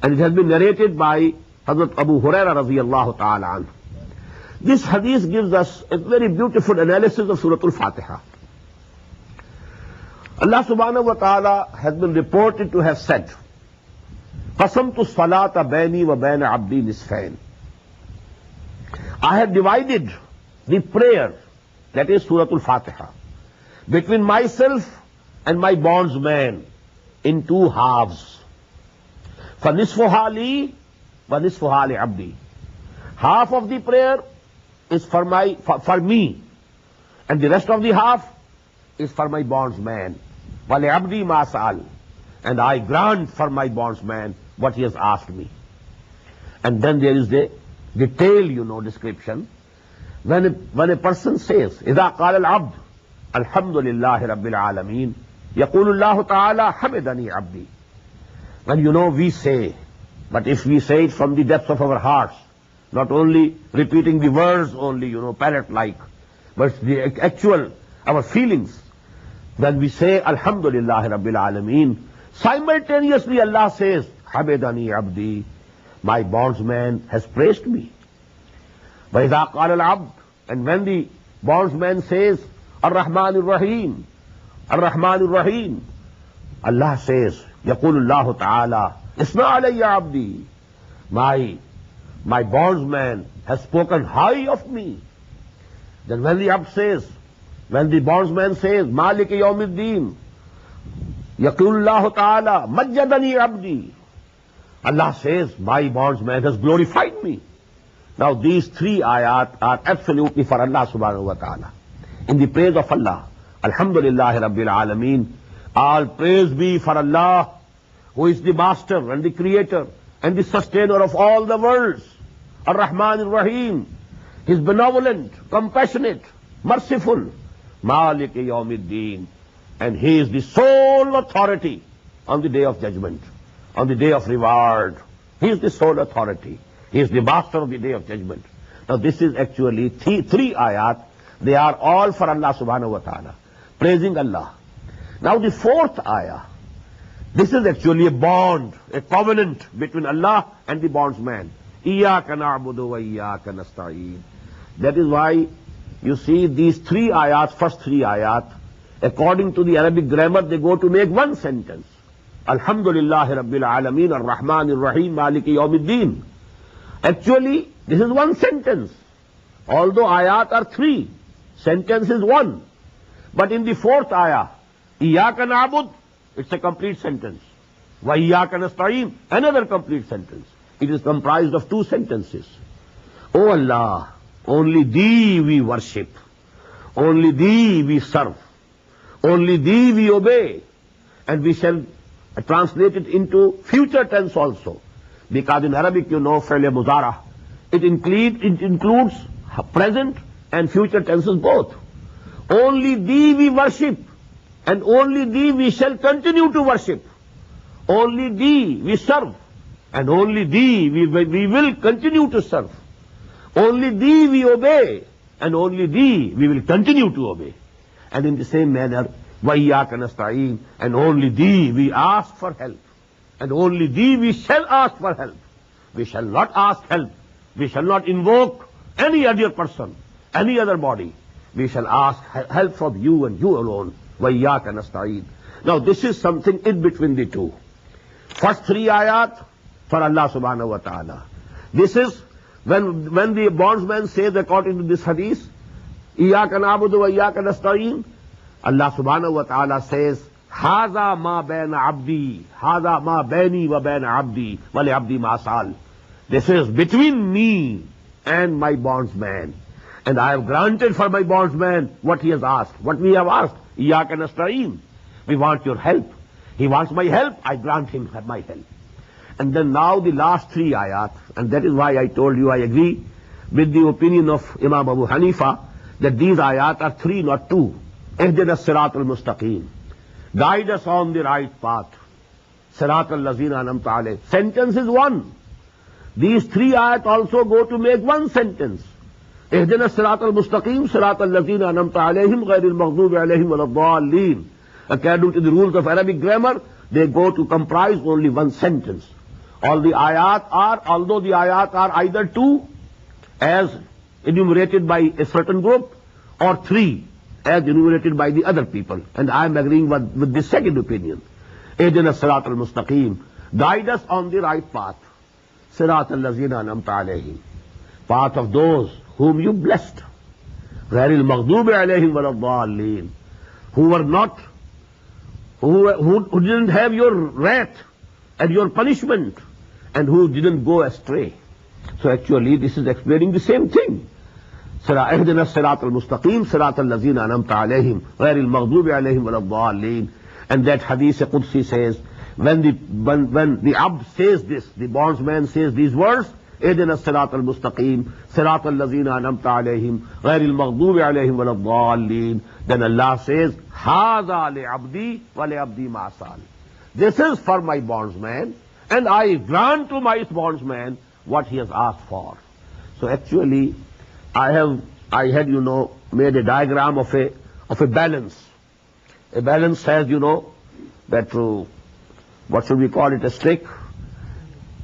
and it has been narrated by Hazrat Abu Hurairah radiyallahu ta'ala anhu. This hadith gives us a very beautiful analysis of Surah Al-Fatiha. Allah subhanahu wa ta'ala has been reported to have said, قَسَمْتُ الصَّلَاةَ بَيْنِي وَبَيْنَ عَبْدِي نِصْفَيْنِ. I have divided the prayer, that is Surah Al-Fatiha, between myself and my bondsman in 2 halves. فَنِصْفُهَا لِي وَنِصْفُهَا لِعَبْدِي. Half of the prayer is for me, and the rest of the half is for my bondsman. وَلِعَبْدِي مَا سَأَلَ. And I grant for my bondsman what he has asked me. And then there is the detailed, description. When a person says, إِذَا قَالَ الْعَبْدُ الْحَمْدُ لِلَّهِ رَبِّ الْعَالَمِينَ يَقُولُ اللَّهُ تَعَالَى حَمِدَنِي عَبْدِي. When we say, but if we say it from the depths of our hearts, not only repeating the words only, parrot-like, but the actual, our feelings, when we say Alhamdulillah Rabbil Alameen, simultaneously Allah says, Hamidani Abdi, my bondsman has praised me. وَإِذَا قَالَ الْعَبْدُ. And when the bondsman says, Ar-Rahman Ar-Rahim, Ar-Rahman Ar-Rahim, Allah says, يَقُولُ اللَّهُ تَعَالَى إِسْمَعْ عَلَيَّ عَبْدِي. My bondsman has spoken high of me. Then when the bondsman says, Maliki Yawmiddin, Yaqulullahu Ta'ala, Majjadani Abdi, Allah says, my bondsman has glorified me. Now these 3 ayat are absolutely for Allah subhanahu wa ta'ala. in the praise of Allah. Alhamdulillah Rabbil Alameen. All praise be for Allah, who is the master and the creator and the sustainer of all the worlds. Ar-Rahman Ar-Rahim. He is benevolent, compassionate, merciful. Malik Yawmiddin. And He is the sole authority on the day of judgment, on the day of reward. He is the sole authority. He is the master of the day of judgment. Now this is actually three ayat. They are all for Allah subhanahu wa ta'ala, praising Allah. Now the fourth ayah, this is actually a bond, a covenant between Allah and the bondsman. Iyyaka na'budu wa iyyaka nasta'een. That is why you see these three ayat, first three ayat, according to the Arabic grammar, they go to make one sentence. Alhamdulillah Rabbil Alameen Ar-Rahman Ar-Rahim Maliki Yawmiddin. Actually, this is one sentence. Although ayat are three, sentence is one. But in the fourth ayah, Iyyaka na'bud, it's a complete sentence. Wa iyyaka nasta'een, another complete sentence. It is comprised of two sentences. O Allah, only Thee we worship. Only Thee we serve. Only Thee we obey. And we shall translate it into future tense also. Because in Arabic, you know, fi'l mudara, it includes present and future tenses both. Only Thee we worship, and only Thee we shall continue to worship. Only Thee we serve, and only Thee we will continue to serve. Only Thee we obey, and only Thee we will continue to obey. And in the same manner, wa iyyaka nasta'een, and only Thee we ask for help. And only Thee we shall ask for help. We shall not ask help. We shall not invoke any other person, any other body. We shall ask help from You and You alone. Wa iyyaka nasta'een. Now this is something in between the two. First three ayat for Allah subhanahu wa ta'ala. This is when the bondsman says according to this hadith, Iyyaka na'budu wa iyyaka nasta'een, Allah subhanahu wa ta'ala says, Haza ma baina abdi, haza ma baini wa baina abdi, wa li abdi ma sal. This is between me and my bondsman. And I have granted for my bondsman what he has asked, what we have asked. Iyyaka nasta'een. We want your help. He wants my help, I grant him my help. And then now the last three ayat, and that is why I told you I agree with the opinion of Imam Abu Hanifa, that these ayat are three, not two. Ihdina as-sirat al-mustaqim. Guide us on the right path. Sirat al-lazina anamta alayh. Sentence is one. These three ayat also go to make one sentence. Ihdina as-sirat al-mustaqim, sirat al-lazina anamta alayhim, ghayril maghdubi alayhim waladdallin. According to the rules of Arabic grammar, they go to comprise only one sentence. All the ayat are, although the ayat are either two, as enumerated by a certain group, or three, as enumerated by the other people. And I am agreeing with the second opinion. Ihdina as-sirat al-mustaqim. Guide us on the right path. Sirat al-lazina anamta alayhim. Path of those whom you blessed. Ghayril maghdubi alayhim waladdallin. Who were not, who didn't have your wrath and your punishment, and who didn't go astray. So actually this is explaining the same thing. Ihdina as-sirat al-mustaqim, sirat al-lazina anamta alayhim, ghayril maghdubi alayhim waladdallin. And that hadith Qudsi says, when the abd says this, the bondsman says these words, Ihdina as-sirat al-mustaqim, sirat al-lazina anamta alayhim, ghayril maghdubi alayhim waladdallin. Then Allah says, Haza li abdi wa li abdi ma sal. This is for my bondsman, and I grant to my bondsman what he has asked for. So actually, I had, you know, made a diagram of a balance. A balance has, you know, that what should we call it, a stick,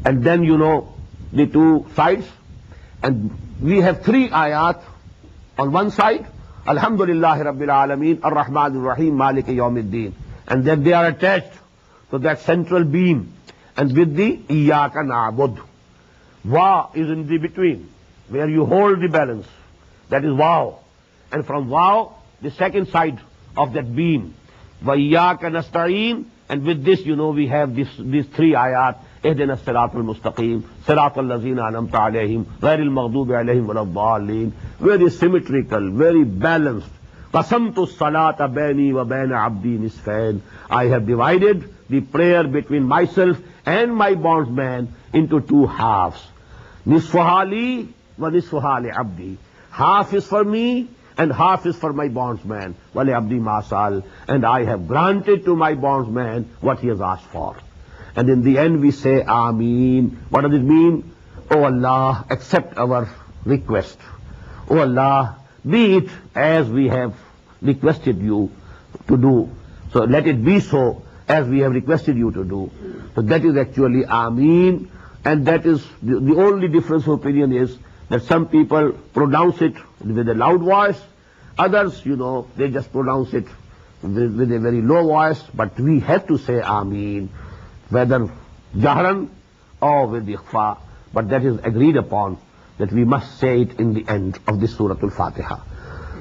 and then, you know, the two sides, and we have three ayat on one side, Alhamdulillah Rabbil Alameen, Ar-Rahman Ar-Rahim, Maliki Yawmiddin, and then they are attached to that central beam, and with the Iyyaka na'bud. Wa is in the between, where you hold the balance. That is Waw. And from Waw, the second side of that beam, Wa iyyaka nasta'een, and with this, you know, we have these three ayat, Ihdina as-sirat al-mustaqim, sirat al-lazina anamta alayhim, ghayril maghdubi alayhim waladdallin. Very symmetrical, very balanced. Qasamtu salata baini wa baina abdi nisfain. I have divided the prayer between myself and my bondsman into two halves. Nisfuha li wa nisfuha li abdi. Half is for me and half is for my bondsman. Wa li abdi masal. And I have granted to my bondsman what he has asked for. And in the end we say Ameen. What does it mean? O Allah, accept our request. O Allah, be it as we have requested you to do. So let it be so as we have requested you to do. So that is actually Ameen. And that is the only difference of opinion is that some people pronounce it with a loud voice. Others, they just pronounce it with a very low voice. But we have to say Ameen, whether Jahran or with Ikhfa. But that is agreed upon that we must say it in the end of this Surah Al-Fatiha.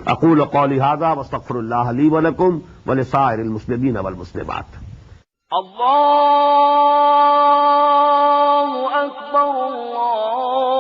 أقول قولي هذا واستغفر الله لي ولكم ولسائر المسلمين والمسلمات. الله أكبر الله